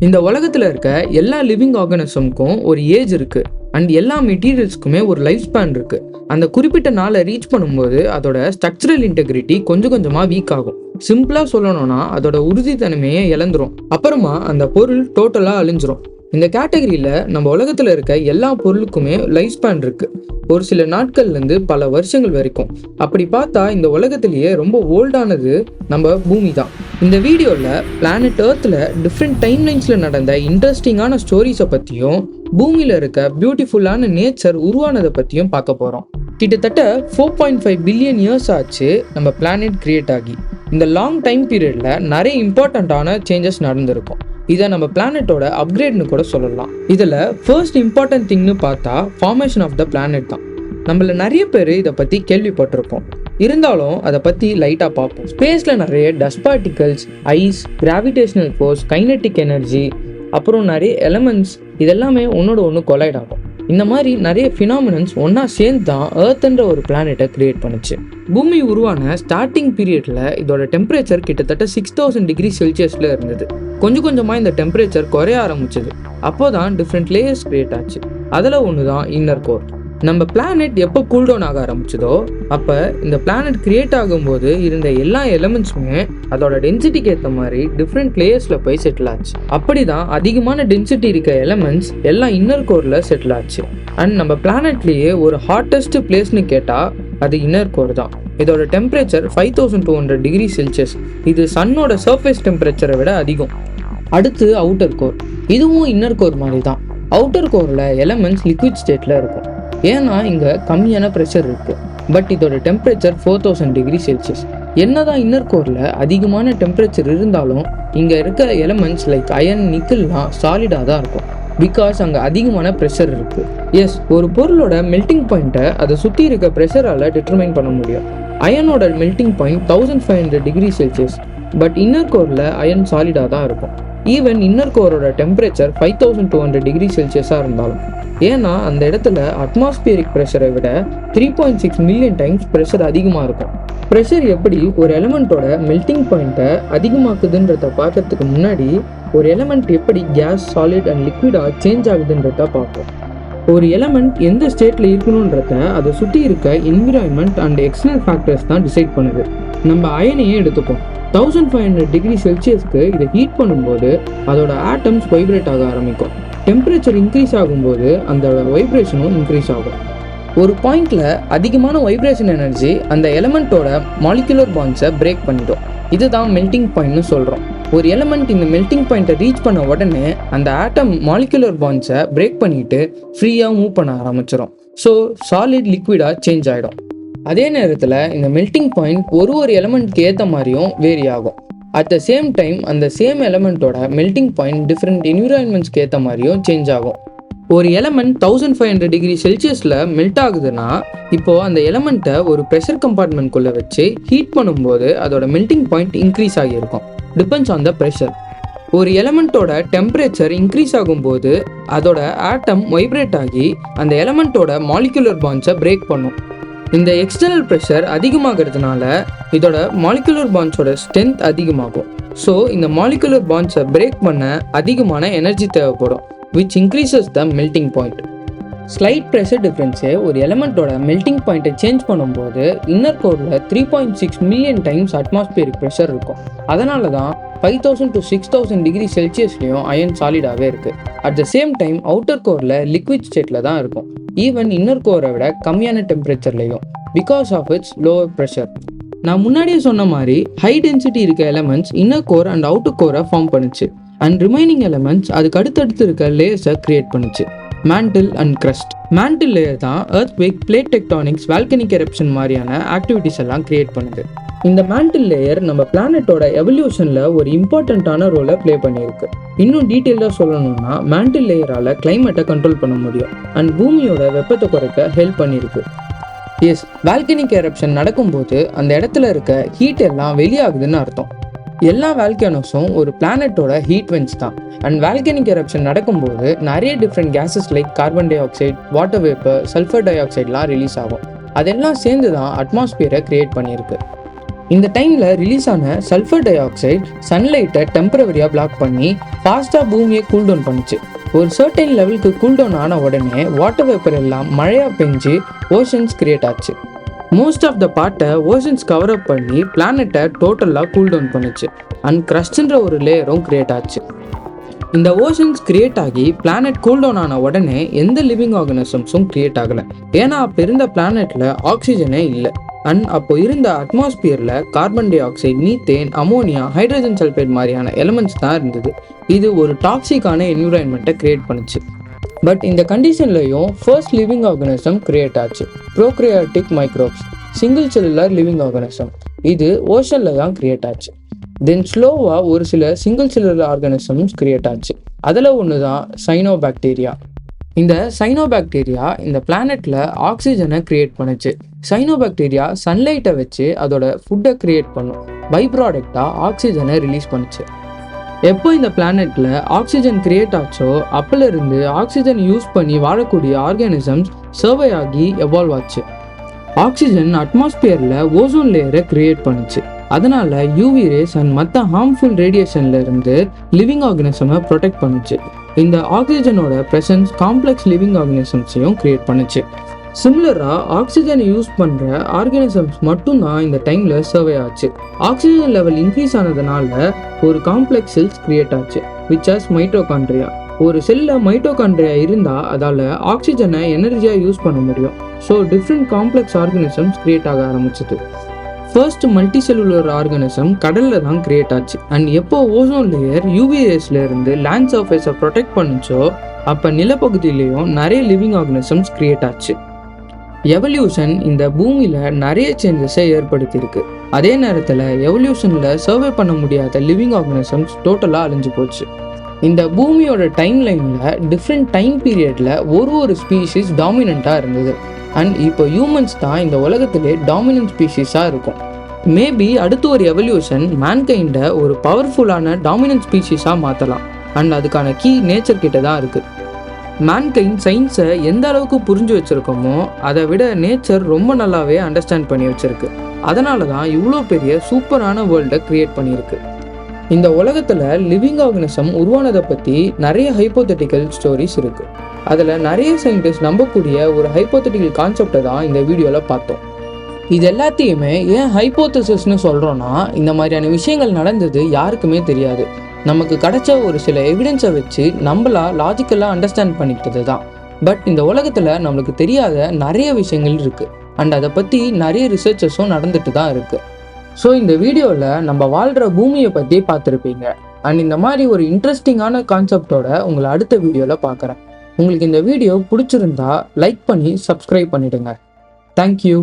இந்த உலகத்தில் இருக்க எல்லா லிவிங் ஆர்கானிசம்க்கும் ஒரு ஏஜ் இருக்கு அண்ட் எல்லா மெட்டீரியல்ஸ்க்குமே ஒரு லைஃப் ஸ்பேன் இருக்கு. அந்த குறிப்பிட்ட நாளை ரீச் பண்ணும்போது அதோட ஸ்ட்ரக்சரல் இன்டெகிரிட்டி கொஞ்சம் கொஞ்சமா வீக் ஆகும். சிம்பிளா சொல்லணும்னா அதோட உறுதித்தன்மையை இழந்துரும். அப்புறமா அந்த பொருள் டோட்டலா அழிஞ்சிரும். இந்த கேட்டகரியில நம்ம உலகத்துல இருக்க எல்லா பொருளுக்குமே லைஃப் ஸ்பேன் இருக்கு, ஒரு சில நாட்கள்லேருந்து பல வருஷங்கள் வரைக்கும். அப்படி பார்த்தா இந்த உலகத்திலேயே ரொம்ப ஓல்டானது நம்ம பூமி தான். இந்த வீடியோவில் பிளானட் ஏர்த்தில் டிஃப்ரெண்ட் டைம்லைன்ஸில் நடந்த இன்ட்ரெஸ்டிங்கான ஸ்டோரிஸை பற்றியும் பூமியில் இருக்க பியூட்டிஃபுல்லான நேச்சர் உருவானதை பற்றியும் பார்க்க போகிறோம். கிட்டத்தட்ட 4.5 பில்லியன் இயர்ஸ் ஆச்சு நம்ம பிளானட் கிரியேட் ஆகி. இந்த லாங் டைம் பீரியடில் நிறைய இம்பார்ட்டண்ட்டான சேஞ்சஸ் நடந்திருக்கும். இதை நம்ம பிளானட்டோட அப்கிரேட்னு கூட சொல்லலாம். இதில் ஃபர்ஸ்ட் இம்பார்ட்டன்ட் திங்னு பார்த்தா ஃபார்மேஷன் ஆஃப் த பிளானட் தான். நம்மள நிறைய பேர் இதை பற்றி கேள்விப்பட்டிருப்போம், இருந்தாலும் அதை பற்றி லைட்டாக பார்ப்போம். ஸ்பேஸில் நிறைய dust particles, ice, gravitational force, kinetic energy, அப்புறம் நிறைய எலமெண்ட்ஸ், இதெல்லாமே ஒன்னோட ஒன்று கொலைட் ஆகும். இந்த மாதிரி நிறைய ஃபினாமினன்ஸ் ஒன்றா சேர்ந்து தான் ஏர்த்ன்ற ஒரு பிளானட்டை கிரியேட் பண்ணுச்சு. பூமி உருவான ஸ்டார்டிங் பீரியடில் இதோட டெம்பரேச்சர் கிட்டத்தட்ட 6000 டிகிரி செல்சியஸில் இருந்தது. கொஞ்சம் கொஞ்சமாக இந்த டெம்பரேச்சர் குறைய ஆரம்பிச்சது. அப்போ தான் டிஃப்ரெண்ட் லேயர்ஸ் கிரியேட் ஆச்சு. அதில் ஒன்று தான் இன்னர் கோர். நம்ம பிளானட் எப்போ கூல்டவுன் ஆக ஆரம்பிச்சதோ அப்போ இந்த பிளானட் கிரியேட் ஆகும்போது இருந்த எல்லா எலமெண்ட்ஸுமே அதோட டென்சிட்டிக்கு ஏற்ற மாதிரி டிஃப்ரெண்ட் லேயர்ஸில் போய் செட்டில் ஆச்சு. அப்படி தான் அதிகமான டென்சிட்டி இருக்க எலமெண்ட்ஸ் எல்லாம் இன்னர் கோரில் செட்டில் ஆச்சு. அண்ட் நம்ம பிளானட்லேயே ஒரு ஹாட்டஸ்ட் பிளேஸ்னு கேட்டால் அது இன்னர் கோர் தான். இதோட டெம்பரேச்சர் 5200 டிகிரி செல்சியஸ். இது சன்னோட சர்ஃபேஸ் டெம்பரேச்சரை விட அதிகம். அடுத்து அவுட்டர் கோர். இதுவும் இன்னர் கோர் மாதிரி தான். அவுட்டர் கோரில் எலமெண்ட்ஸ் லிக்விட் ஸ்டேட்டில் இருக்கும், ஏன்னா இங்கே கம்மியான ப்ரெஷர் இருக்குது. பட் இதோட டெம்பரேச்சர் 4000 டிகிரி செல்சியஸ். என்னதான் இன்னர் கோரில் அதிகமான டெம்பரேச்சர் இருந்தாலும் இங்கே இருக்க எலமெண்ட்ஸ் லைக் அயன், நிக்கல்லாம் சாலிடாக தான் இருக்கும், பிகாஸ் அங்கே அதிகமான ப்ரெஷர் இருக்குது. எஸ், ஒரு பொருளோட மெல்டிங் பாயிண்ட்டை அதை சுற்றி இருக்க ப்ரெஷரால் டிட்டர்மைன் பண்ண முடியும். அயனோட melting point 1500 degree Celsius. But inner கோரில் அயன் சாலிடாக தான் இருக்கும். ஈவன் இன்னர் கோரோட டெம்பரேச்சர் 5200 டிகிரி செல்சியஸாக இருந்தாலும், ஏன்னா அந்த இடத்துல அட்மாஸ்பியரிக் ப்ரெஷரை விட 3.6 மில்லியன் டைம்ஸ் ப்ரெஷர் அதிகமாக இருக்கும். ப்ரெஷர் எப்படி ஒரு எலமெண்ட்டோட மெல்டிங் பாயிண்ட்டை அதிகமாக்குதுன்றத பார்க்கறதுக்கு முன்னாடி ஒரு எலமெண்ட் எப்படி கேஸ், சாலிட் அண்ட் லிக்விடாக சேஞ்ச் ஆகுதுன்றத பார்ப்போம். ஒரு எலமெண்ட் எந்த ஸ்டேட்டில் இருக்கணுன்றத அதை சுற்றி இருக்க என்விரான்மெண்ட் அண்ட் எக்ஸ்டர்னல் ஃபேக்டர்ஸ் தான் டிசைட் பண்ணுது. நம்ம அயனையே எடுத்துப்போம். 1500 டிகிரி செல்சியஸ்க்கு இதை ஹீட் பண்ணும்போது அதோட ஆட்டம்ஸ் வைப்ரேட் ஆக ஆரம்பிக்கும். டெம்பரேச்சர் இன்க்ரீஸ் ஆகும்போது அந்த வைப்ரேஷனும் இன்க்ரீஸ் ஆகும். ஒரு பாயிண்டில் அதிகமான வைப்ரேஷன் எனர்ஜி அந்த எலமெண்ட்டோட மாலிகுலர் பாண்ட்ஸை பிரேக் பண்ணிடும். இதுதான் மெல்டிங் பாயிண்ட்னு சொல்கிறோம். ஒரு எலமெண்ட் இந்த மெல்டிங் பாயிண்ட்டை ரீச் பண்ண உடனே அந்த ஆட்டம் மாலிகுலர் பாண்ட்ஸை பிரேக் பண்ணிட்டு ஃப்ரீயாக மூவ் பண்ண ஆரம்பிச்சிடும். ஸோ சாலிட் லிக்விடாக சேஞ்ச் ஆகிடும். அதே நேரத்தில் இந்த மெல்டிங் பாயிண்ட் ஒரு எலமெண்ட்க்கு ஏற்ற மாதிரியும் வேரி ஆகும். அட் த சேம் டைம் அந்த சேம் எலமெண்ட்டோட மெல்டிங் பாயிண்ட் டிஃப்ரெண்ட் என்விரான்மெண்ட்ஸ்க்கு ஏற்ற மாதிரியும் சேஞ்ச் ஆகும். ஒரு எலமெண்ட் 1500 டிகிரி செல்சியஸில் மெல்ட் ஆகுதுன்னா இப்போது அந்த எலமெண்ட்டை ஒரு ப்ரெஷர் கம்பார்ட்மெண்ட்குள்ளே வச்சு ஹீட் பண்ணும்போது அதோட மெல்டிங் பாயிண்ட் இன்க்ரீஸ் ஆகியிருக்கும். Depends on the pressure. ஒரு எலமெண்ட்டோட டெம்பரேச்சர் இன்க்ரீஸ் ஆகும்போது அதோட ஆட்டம் வைப்ரேட் ஆகி அந்த எலமெண்ட்டோட மாலிகுலர் பாண்ட்ஸை பிரேக் பண்ணும். இந்த எக்ஸ்டர்னல் ப்ரெஷர் அதிகமாகிறதுனால இதோட மாலிகுலர் பாண்ட்ஸோட ஸ்ட்ரென்த் அதிகமாகும். ஸோ இந்த மாலிகுலர் பாண்ட்ஸை பிரேக் பண்ண அதிகமான எனர்ஜி தேவைப்படும், which increases the melting point. Slight pressure டிஃப்ரென்ஸே ஒரு எலமெண்ட்டோட மெல்டிங் பாயிண்ட்டை சேஞ்ச் பண்ணும்போது இன்னர் கோரில் 3.6 மில்லியன் டைம்ஸ் அட்மாஸ்பியரிக் ப்ரெஷர் இருக்கும். அதனால தான் 5000 to 6000 டிகிரி செல்சியஸ்லேயும் அயன் சாலிடாகவே இருக்குது. At the same time outer கோரில் லிக்விட் ஸ்டேட்டில் தான் இருக்கும், ஈவன் இன்னர் கோரை விட கம்மியான டெம்பரேச்சர்லேயும், because of its lower pressure. நான் முன்னாடியே சொன்ன மாதிரி ஹை டென்சிட்டி இருக்க elements inner core and outer கோரை ஃபார்ம் பண்ணுச்சு. அண்ட் ரிமைனிங் எலமெண்ட்ஸ் அதுக்கு அடுத்தடுத்து இருக்க லேயர்ஸை கிரியேட் பண்ணுச்சு, mantle and crust. Mantle layer தான் earthquake, plate tectonics, volcanic eruption மாதிரியான ஆக்டிவிட்டிஸ் எல்லாம் கிரியேட் பண்ணுது. இந்த மேண்டில் லேயர் நம்ம பிளானட்டோட எவல்யூஷனில் ஒரு இம்பார்ட்டண்ட்டான ரோலை ப்ளே பண்ணியிருக்கு. இன்னும் டீட்டெயிலாக சொல்லணும்னா மேண்டில் லேயரால் கிளைமேட்டை கண்ட்ரோல் பண்ண முடியும் அண்ட் பூமியோட வெப்பத்தை குறைக்க ஹெல்ப் பண்ணியிருக்கு. எஸ், வால்கனிக் எரப்ஷன் நடக்கும்போது அந்த இடத்துல இருக்க ஹீட் எல்லாம் வெளியாகுதுன்னு அர்த்தம். எல்லா வால்கனோஸும் ஒரு பிளானட்டோட ஹீட் வென்ட்ஸ் தான். அண்ட் வால்கனிக் எரப்ஷன் நடக்கும்போது நிறைய different gases like carbon dioxide, water vapour, sulphur டை ஆக்சைட்லாம் ரிலீஸ் ஆகும். அதெல்லாம் சேர்ந்து தான் அட்மாஸ்பியரை கிரியேட் பண்ணியிருக்கு. இந்த டைமில் ரிலீஸ் ஆன சல்ஃபர் டை ஆக்சைடு சன்லைட்டை டெம்பரவரியாக பிளாக் பண்ணி ஃபாஸ்ட்டாக பூமியை கூல்டவுன் பண்ணுச்சு. ஒரு சர்டைன் லெவலுக்கு கூல்டவுன் ஆன உடனே வாட்டர் வேப்பர் எல்லாம் மழையாக பெஞ்சு ஓஷன்ஸ் கிரியேட் ஆச்சு. மோஸ்ட் ஆஃப் த பார்ட்டை ஓஷன்ஸ் கவர் அப் பண்ணி பிளானட்டை டோட்டலாக கூல்டவுன் பண்ணுச்சு அண்ட் க்ரஸ்ட்ன்ற ஒரு லேயரும் கிரியேட் ஆச்சு. இந்த ஓஷன்ஸ் கிரியேட் ஆகி பிளானட் கூல்டவுன் ஆன உடனே எந்த லிவிங் ஆர்கனிசம்ஸும் கிரியேட் ஆகலை. ஏன்னா அப்போ இருந்த பிளானட்டில் ஆக்சிஜனே இல்லை. அண்ட் அப்போ இருந்த அட்மாஸ்பியரில் carbon dioxide, methane, ammonia, hydrogen sulphide மாதிரியான எலிமெண்ட்ஸ் தான் இருந்தது. இது ஒரு டாக்ஸிக்கான என்விரான்மெண்ட்டை கிரியேட் பண்ணுச்சு. பட் இந்த கண்டிஷன்லையும் ஃபர்ஸ்ட் லிவிங் ஆர்கனிசம் கிரியேட் ஆச்சு, prokaryotic microbes, single cellular living organism. இது ஓஷனில் தான் கிரியேட் ஆச்சு. தென் ஸ்லோவாக ஒரு சில சிங்கிள் செல்லுலர் ஆர்கனிசம்ஸ் கிரியேட் ஆச்சு. அதில் ஒன்று தான் சைனோபாக்டீரியா. இந்த சைனோபாக்டீரியா இந்த பிளானட்டில் ஆக்சிஜனை கிரியேட் பண்ணுச்சு. சைனோபாக்டீரியா சன்லைட்டை வச்சு அதோட ஃபுட்டை கிரியேட் பண்ணும். பை ப்ராடக்டாக ஆக்சிஜனை ரிலீஸ் பண்ணுச்சு. எப்போ இந்த பிளானட்டில் ஆக்சிஜன் கிரியேட் ஆச்சோ அப்போலேருந்து ஆக்சிஜன் யூஸ் பண்ணி வாழக்கூடிய ஆர்கானிசம்ஸ் சர்வை ஆகி எவால்வ் ஆச்சு. ஆக்சிஜன் அட்மாஸ்பியரில் ஓசோன் லேயரை கிரியேட் பண்ணுச்சு. அதனால யூவி ரேஸ் அண்ட் மற்ற ஹார்ம்ஃபுல் ரேடியேஷன்ல இருந்து லிவிங் ஆர்கனிசமை ப்ரொடெக்ட் பண்ணுச்சு. இந்த ஆக்சிஜனோட ப்ரெசன்ஸ் காம்ப்ளெக்ஸ் லிவிங் ஆர்கனிசம்ஸையும் கிரியேட் பண்ணுச்சு. சிமிலராக ஆக்சிஜனை யூஸ் பண்ணுற ஆர்கானிசம்ஸ் மட்டும்தான் இந்த டைமில் சர்வே ஆச்சு. ஆக்சிஜன் லெவல் இன்க்ரீஸ் ஆனதுனால ஒரு காம்ப்ளெக்ஸ் செல்ஸ் கிரியேட் ஆச்சு, விச் ஆஸ் மைட்டோகாண்ட்ரியா. ஒரு செல்லில் மைட்டோகாண்ட்ரியா இருந்தால் அதால் ஆக்சிஜனை எனர்ஜியாக யூஸ் பண்ண முடியும். So different complex organisms create ஆக ஆரம்பிச்சது. ஃபர்ஸ்ட் மல்டி செல்லுலர் ஆர்கனிசம் கடலில் தான் கிரியேட் ஆச்சு. அண்ட் எப்போ ஓசோன் லேயர் யூவி ரேஸ்ல இருந்து லேண்ட் சர்ஃபேஸை ப்ரொடெக்ட் பண்ணுச்சோ அப்போ நிலப்பகுதியிலையும் நிறைய லிவிங் ஆர்கனிசம்ஸ் கிரியேட் ஆச்சு. எவல்யூஷன் இந்த பூமியில் நிறைய சேஞ்சஸை ஏற்படுத்தியிருக்கு. அதே நேரத்தில் எவல்யூஷனில் சர்வே பண்ண முடியாத லிவிங் ஆர்கனிசம்ஸ் டோட்டலாக அழிஞ்சு போச்சு. இந்த பூமியோட டைம் லைனில் டிஃப்ரெண்ட் டைம் பீரியடில் ஒரு ஸ்பீஷீஸ் டாமினண்ட்டாக இருந்தது. அண்ட் இப்போ ஹியூமன்ஸ் தான் இந்த உலகத்திலே டாமினன்ட் ஸ்பீஷீஸாக இருக்கும். மேபி அடுத்த ஒரு எவல்யூஷன் மேன்கைண்டை ஒரு பவர்ஃபுல்லான டாமினன்ட் ஸ்பீஷீஸாக மாற்றலாம். அண்ட் அதுக்கான கீ நேச்சர் கிட்ட தான் இருக்குது. மேன்கைண்ட் சயின்ஸை எந்த அளவுக்கு புரிஞ்சு வச்சுருக்கோமோ அதை விட நேச்சர் ரொம்ப நல்லாவே அண்டர்ஸ்டாண்ட் பண்ணி வச்சுருக்கு. அதனால தான் இவ்வளோ பெரிய சூப்பரான வேர்ல்டை க்ரியேட் பண்ணியிருக்கு. இந்த உலகத்தில் லிவிங் ஆர்கனிசம் உருவானதை பற்றி நிறைய ஹைப்போதெட்டிக்கல் ஸ்டோரிஸ் இருக்குது. அதில் நிறைய சயின்டிஸ்ட் நம்பக்கூடிய ஒரு ஹைப்போதெட்டிக்கல் கான்செப்டை தான் இந்த வீடியோவில் பார்த்தோம். இது எல்லாத்தையுமே ஏன் ஹைப்போதசிஸ்னு சொல்கிறோன்னா, இந்த மாதிரியான விஷயங்கள் நடந்தது யாருக்குமே தெரியாது. நமக்கு கிடைச்ச ஒரு சில எவிடன்ஸை வச்சு நம்மளா லாஜிக்கலாக அண்டர்ஸ்டாண்ட் பண்ணிக்கிட்டது தான். பட் இந்த உலகத்தில் நம்மளுக்கு தெரியாத நிறைய விஷயங்கள் இருக்குது. அண்ட் அதை பற்றி நிறைய ரிசர்ச்சஸும் நடந்துட்டு தான் இருக்குது. ஸோ இந்த வீடியோவில் நம்ம வாழ்கிற பூமியை பற்றி பார்த்துருப்பீங்க. அண்ட் இந்த மாதிரி ஒரு இன்ட்ரெஸ்டிங்கான கான்செப்டோட உங்களை அடுத்த வீடியோவில் பார்க்குறேன். உங்களுக்கு இந்த வீடியோ பிடிச்சிருந்தா லைக் பண்ணி சப்ஸ்கிரைப் பண்ணிவிடுங்க. தேங்க்யூ.